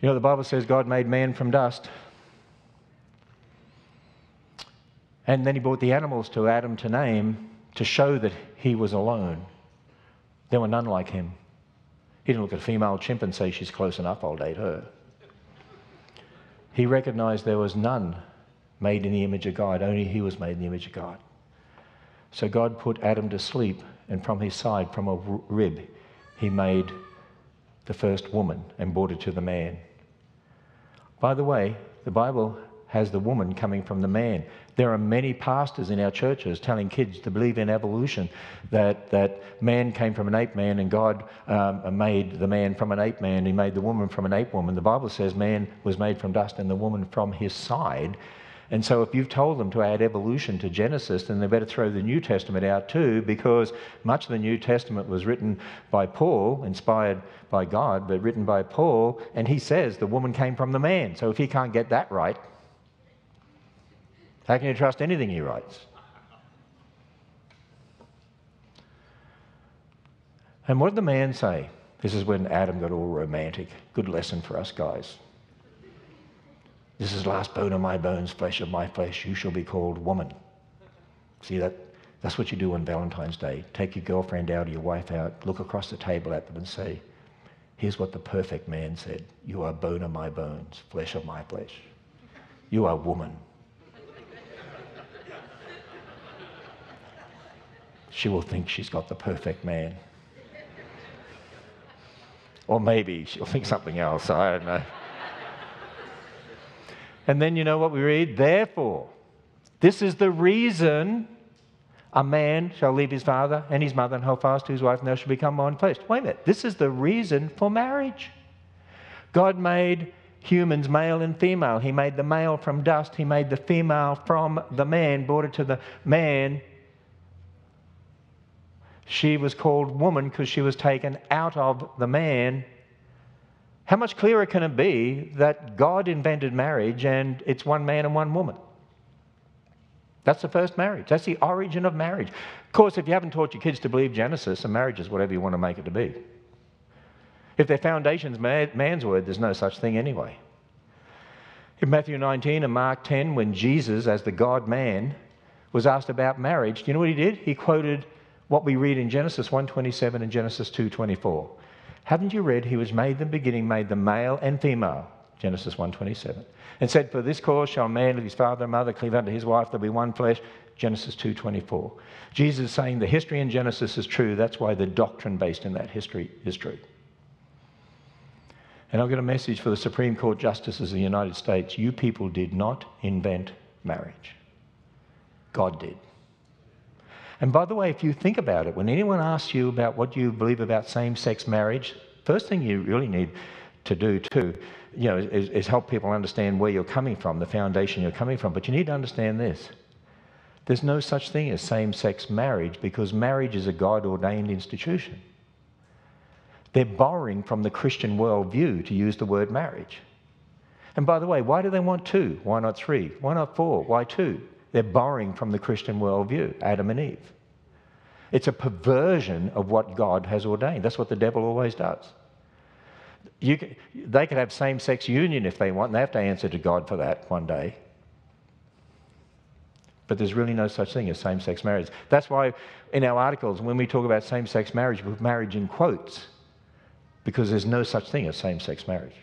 You know, the Bible says God made man from dust. And then he brought the animals to Adam to name to show that he was alone. There were none like him. He didn't look at a female chimp and say, she's close enough, I'll date her. He recognized there was none made in the image of God. Only he was made in the image of God. So God put Adam to sleep, and from his side, from a rib, he made the first woman and brought her to the man. By the way, the Bible has the woman coming from the man. There are many pastors in our churches telling kids to believe in evolution, that man came from an ape man and God made the man from an ape man. He made the woman from an ape woman. The Bible says man was made from dust and the woman from his side. And so if you've told them to add evolution to Genesis, then they better throw the New Testament out too, because much of the New Testament was written by Paul, inspired by God, but written by Paul, and he says the woman came from the man. So if he can't get that right, how can you trust anything he writes? And what did the man say? This is when Adam got all romantic. Good lesson for us guys. This is last bone of my bones, flesh of my flesh. You shall be called woman. See that? That's what you do on Valentine's Day. Take your girlfriend out or your wife out, look across the table at them and say, here's what the perfect man said. You are bone of my bones, flesh of my flesh. You are woman. She will think she's got the perfect man. Or maybe she'll think something else, I don't know. And then you know what we read? Therefore, this is the reason a man shall leave his father and his mother and hold fast to his wife, and they shall become one flesh. Wait a minute. This is the reason for marriage. God made humans male and female. He made the male from dust. He made the female from the man, brought it to the man. She was called woman because she was taken out of the man. How much clearer can it be that God invented marriage and it's one man and one woman? That's the first marriage. That's the origin of marriage. Of course, if you haven't taught your kids to believe Genesis, a marriage is whatever you want to make it to be. If their foundation's man's word, there's no such thing anyway. In Matthew 19 and Mark 10, when Jesus, as the God-man, was asked about marriage, do you know what he did? He quoted what we read in Genesis 1:27 and Genesis 2:24. Haven't you read, he was made in the beginning, made them male and female, Genesis 1:27, and said, for this cause shall a man leave his father and mother, cleave unto his wife, there'll be one flesh, Genesis 2:24. Jesus is saying the history in Genesis is true. That's why the doctrine based in that history is true. And I've got a message for the Supreme Court Justices of the United States. You people did not invent marriage. God did. And by the way, if you think about it, when anyone asks you about what you believe about same-sex marriage, first thing you really need to do too, is help people understand where you're coming from, the foundation you're coming from. But you need to understand this. There's no such thing as same-sex marriage because marriage is a God-ordained institution. They're borrowing from the Christian worldview to use the word marriage. And by the way, why do they want two? Why not three? Why not four? Why two? They're borrowing from the Christian worldview, Adam and Eve. It's a perversion of what God has ordained. That's what the devil always does. They could have same-sex union if they want, and they have to answer to God for that one day. But there's really no such thing as same-sex marriage. That's why in our articles, when we talk about same-sex marriage, we put marriage in quotes, because there's no such thing as same-sex marriage.